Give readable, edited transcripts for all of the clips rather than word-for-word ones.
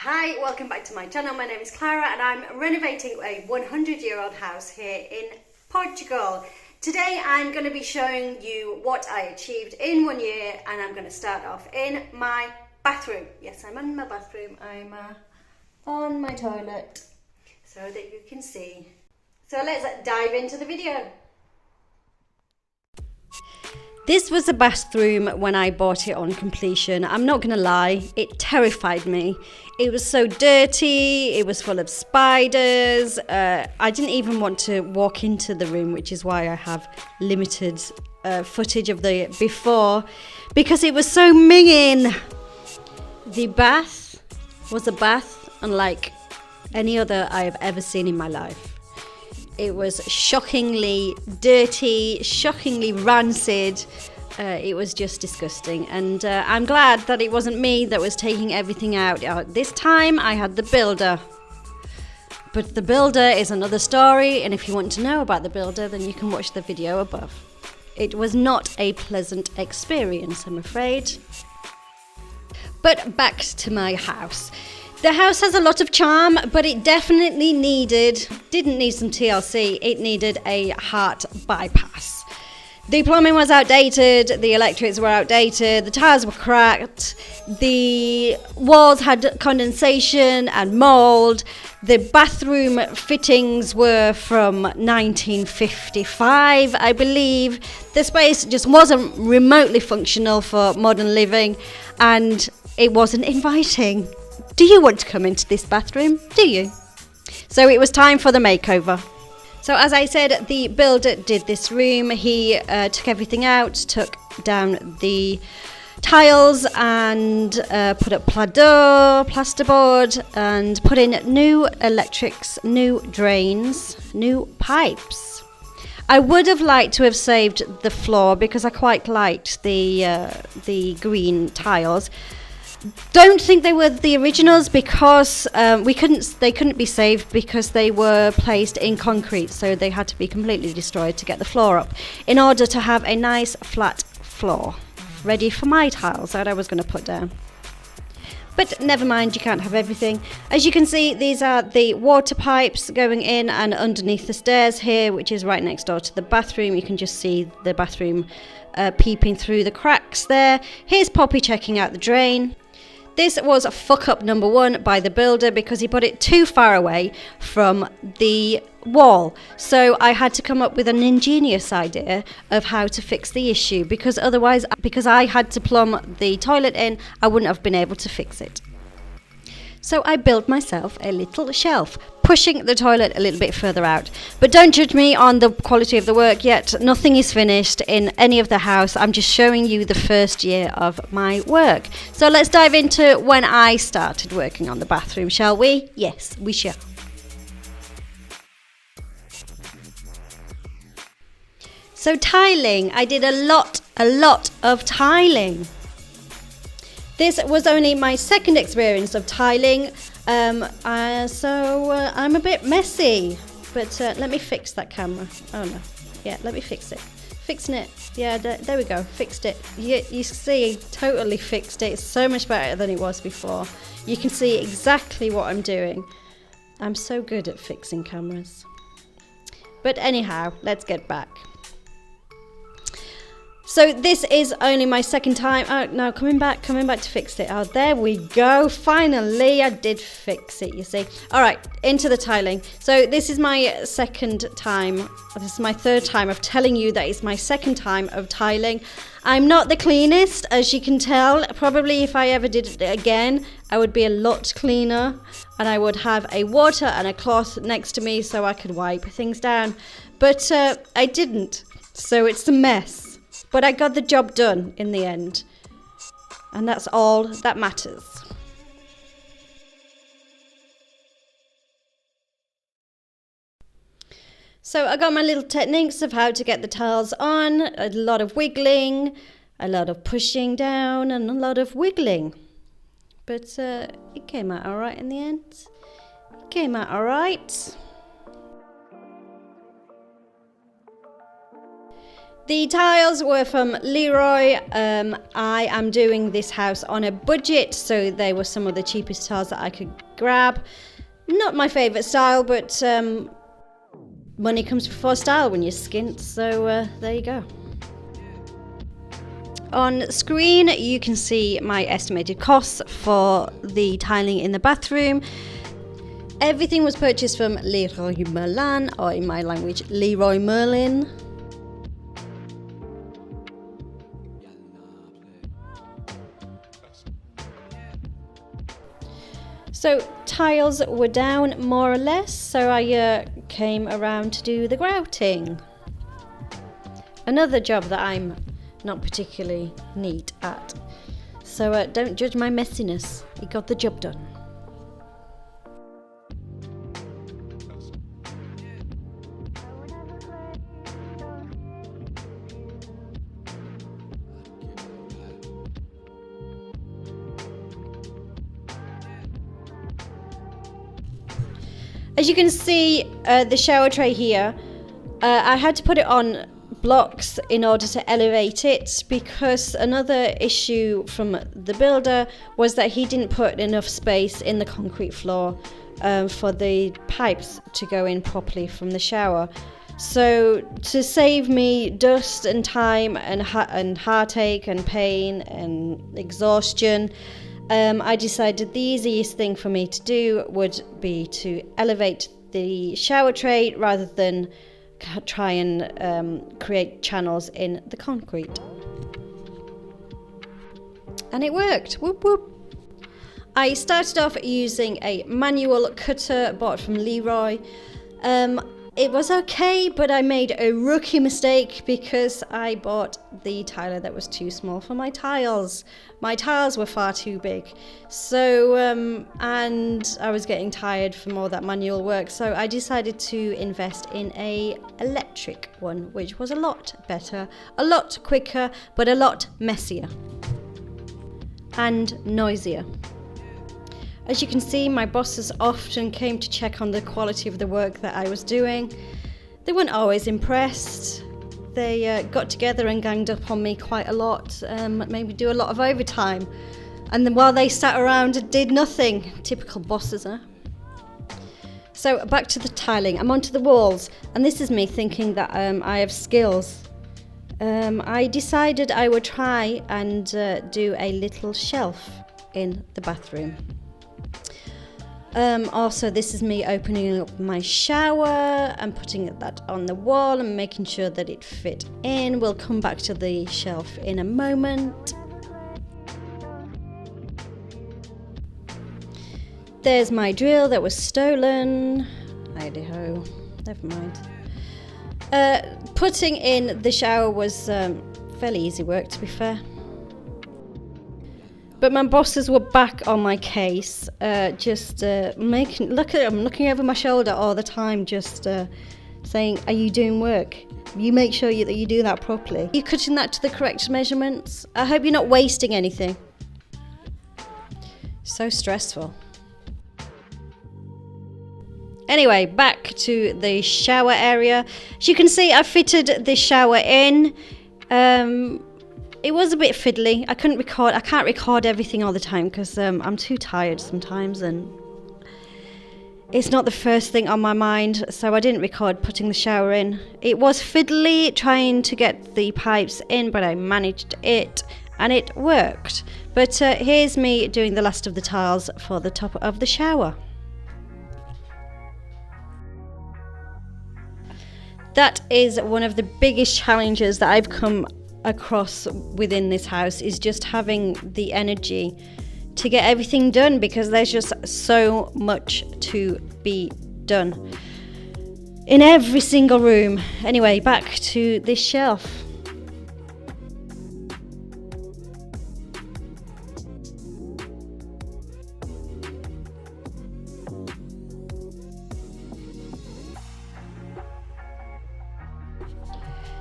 Hi, welcome back to my channel. My name is Clara and I'm renovating a 100-year-old house here in Portugal. Today I'm going to be showing you what I achieved in 1 year, and I'm going to start off in my bathroom. Yes, I'm in my bathroom. I'm on my toilet so that you can see. So let's dive into the video. This was the bathroom when I bought it on completion. I'm not gonna lie, it terrified me. It was so dirty, it was full of spiders. I didn't even want to walk into the room, which is why I have limited footage of the before, because it was so minging. The bath was a bath unlike any other I have ever seen in my life. It was shockingly dirty, shockingly rancid. It was just disgusting, and I'm glad that it wasn't me that was taking everything out. This time I had the builder. But the builder is another story, and if you want to know about the builder, then you can watch the video above. It was not a pleasant experience, I'm afraid. But back to my house. The house has a lot of charm, but it definitely didn't need some TLC, it needed a heart bypass. The plumbing was outdated, the electrics were outdated, the tiles were cracked, the walls had condensation and mould, the bathroom fittings were from 1955, I believe. The space just wasn't remotely functional for modern living, and it wasn't inviting. Do you want to come into this bathroom? Do you? So it was time for the makeover. So as I said, the builder did this room. He took everything out, took down the tiles and put up plasterboard, and put in new electrics, new drains, new pipes. I would have liked to have saved the floor because I quite liked the green tiles. Don't think they were the originals because they couldn't be saved because they were placed in concrete, so they had to be completely destroyed to get the floor up in order to have a nice flat floor ready for my tiles that I was going to put down. But never mind, you can't have everything. As you can see, these are the water pipes going in and underneath the stairs here, which is right next door to the bathroom. You can just see the bathroom peeping through the cracks there. Here's Poppy checking out the drain. This was a fuck up number one by the builder because he put it too far away from the wall. So I had to come up with an ingenious idea of how to fix the issue, because otherwise, because I had to plumb the toilet in, I wouldn't have been able to fix it. So I built myself a little shelf, pushing the toilet a little bit further out. But don't judge me on the quality of the work yet. Nothing is finished in any of the house. I'm just showing you the first year of my work. So let's dive into when I started working on the bathroom, shall we? Yes, we shall. So tiling, I did a lot of tiling. This was only my second experience of tiling, so I'm a bit messy, but let me fix that camera. Oh no, yeah, let me fix it. Fixing it, yeah, there we go, fixed it. You see, totally fixed it. It's so much better than it was before. You can see exactly what I'm doing. I'm so good at fixing cameras. But anyhow, let's get back. So this is only my second time. Oh no, coming back to fix it. Oh, there we go. Finally, I did fix it, you see. All right, into the tiling. So this is my second time. This is my third time of telling you that it's my second time of tiling. I'm not the cleanest, as you can tell. Probably if I ever did it again, I would be a lot cleaner, and I would have a water and a cloth next to me so I could wipe things down. But I didn't, so it's a mess. But I got the job done in the end, and that's all that matters. So I got my little techniques of how to get the tiles on, a lot of wiggling, a lot of pushing down, and a lot of wiggling. But it came out all right in the end. It came out all right. The tiles were from Leroy. I am doing this house on a budget, so they were some of the cheapest tiles that I could grab. Not my favourite style, but money comes before style when you're skint, so there you go. On screen you can see my estimated costs for the tiling in the bathroom. Everything was purchased from Leroy Merlin, or in my language, Leroy Merlin. So tiles were down more or less, so I came around to do the grouting. Another job that I'm not particularly neat at. So don't judge my messiness, it got the job done. As you can see, the shower tray here, I had to put it on blocks in order to elevate it, because another issue from the builder was that he didn't put enough space in the concrete floor for the pipes to go in properly from the shower. So to save me dust and time and heartache and pain and exhaustion, I decided the easiest thing for me to do would be to elevate the shower tray rather than try and create channels in the concrete. And it worked. Whoop whoop. I started off using a manual cutter bought from Leroy. It was okay, but I made a rookie mistake because I bought the tiler that was too small for my tiles. My tiles were far too big. So, and I was getting tired from all that manual work, so I decided to invest in a electric one, which was a lot better, a lot quicker, but a lot messier and noisier. As you can see, my bosses often came to check on the quality of the work that I was doing. They weren't always impressed. They got together and ganged up on me quite a lot, made me do a lot of overtime. And then while they sat around and did nothing, typical bosses, huh? So back to the tiling. I'm onto the walls, and this is me thinking that I have skills. I decided I would try and do a little shelf in the bathroom. Also, this is me opening up my shower and putting that on the wall and making sure that it fit in. We'll come back to the shelf in a moment. There's my drill that was stolen. Hi-de-ho, never mind. Putting in the shower was fairly easy work, to be fair. But my bosses were back on my case, look at them, looking over my shoulder all the time, just saying, are you doing work? You make sure that you do that properly. Are you cutting that to the correct measurements? I hope you're not wasting anything. So stressful. Anyway, back to the shower area. As you can see, I fitted the shower in. It was a bit fiddly. I can't record everything all the time because I'm too tired sometimes, and it's not the first thing on my mind, so I didn't record putting the shower in. It was fiddly trying to get the pipes in, but I managed it and it worked. But here's me doing the last of the tiles for the top of the shower. That is one of the biggest challenges that I've come across within this house, is just having the energy to get everything done, because there's just so much to be done in every single room. Anyway, back to this shelf.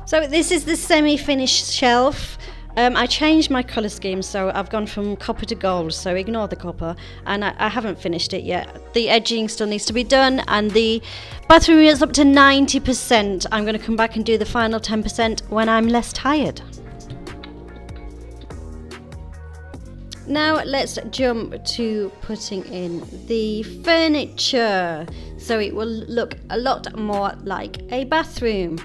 So this is the semi-finished shelf. I changed my colour scheme, so I've gone from copper to gold, so ignore the copper, and I haven't finished it yet. The edging still needs to be done, and the bathroom is up to 90%. I'm going to come back and do the final 10% when I'm less tired. Now let's jump to putting in the furniture, so it will look a lot more like a bathroom.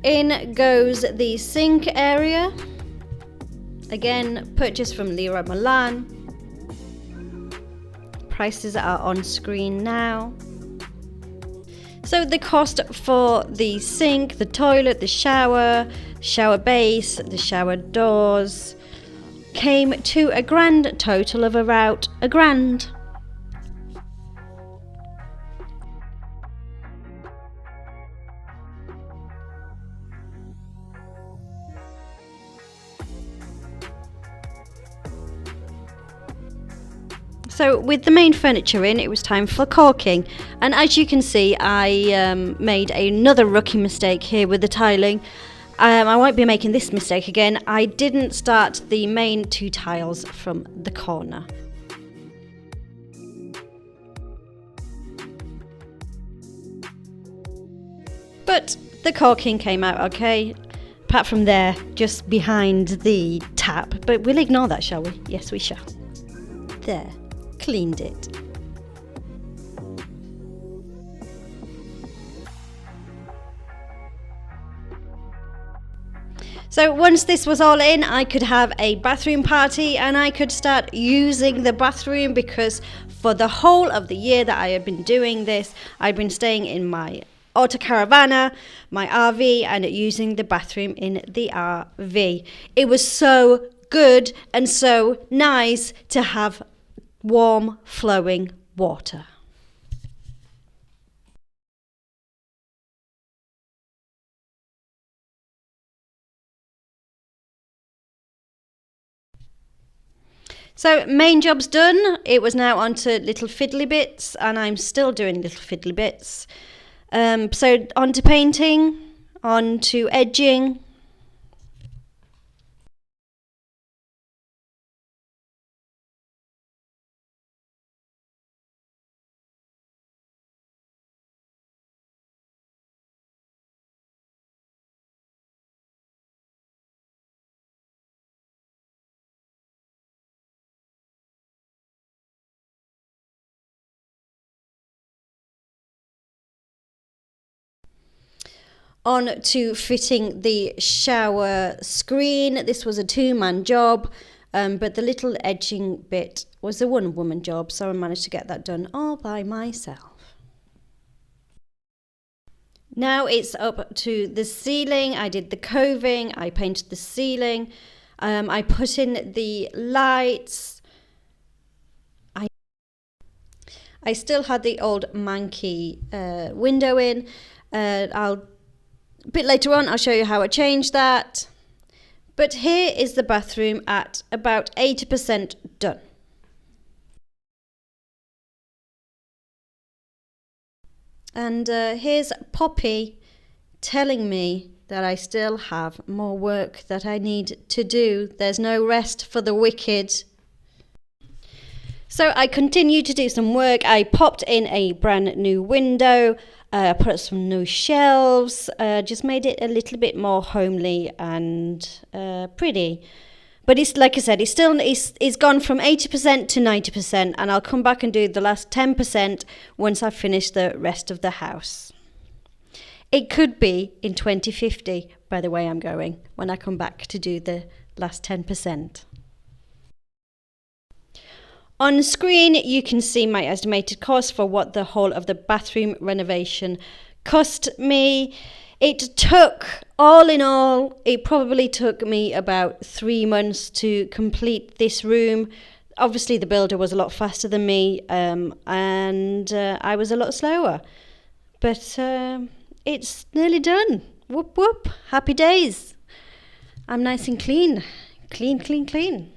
In goes the sink area. Again, purchased from Leroy Merlin. Prices are on screen now. So the cost for the sink, the toilet, the shower base, the shower doors came to a grand total of about £1,000. So with the main furniture in, it was time for caulking, and as you can see, I made another rookie mistake here with the tiling. I won't be making this mistake again. I didn't start the main 2 tiles from the corner. But the caulking came out okay, apart from there, just behind the tap, but we'll ignore that, shall we? Yes, we shall. There. Cleaned it. So once this was all in, I could have a bathroom party and I could start using the bathroom, because for the whole of the year that I had been doing this, I'd been staying in my autocaravana, my RV, and using the bathroom in the RV. It was so good and so nice to have warm flowing water. So main job's done. It was now on to little fiddly bits, and I'm still doing little fiddly bits. So on to painting, on to edging. On to fitting the shower screen. This was a 2-man job, but the little edging bit was a 1-woman job, so I managed to get that done all by myself. Now it's up to the ceiling. I did the coving, I painted the ceiling, I put in the lights. I still had the old manky window in. A bit later on, I'll show you how I changed that. But here is the bathroom at about 80% done. And here's Poppy telling me that I still have more work that I need to do. There's no rest for the wicked. So I continued to do some work. I popped in a brand new window, put up some new shelves, just made it a little bit more homely and pretty. But it's, like I said, it's gone from 80% to 90%, and I'll come back and do the last 10% once I've finished the rest of the house. It could be in 2050, by the way I'm going, when I come back to do the last 10%. On screen, you can see my estimated cost for what the whole of the bathroom renovation cost me. It took, all in all, it probably took me about 3 months to complete this room. Obviously, the builder was a lot faster than me, and I was a lot slower. But it's nearly done. Whoop, whoop. Happy days. I'm nice and clean. Clean, clean, clean.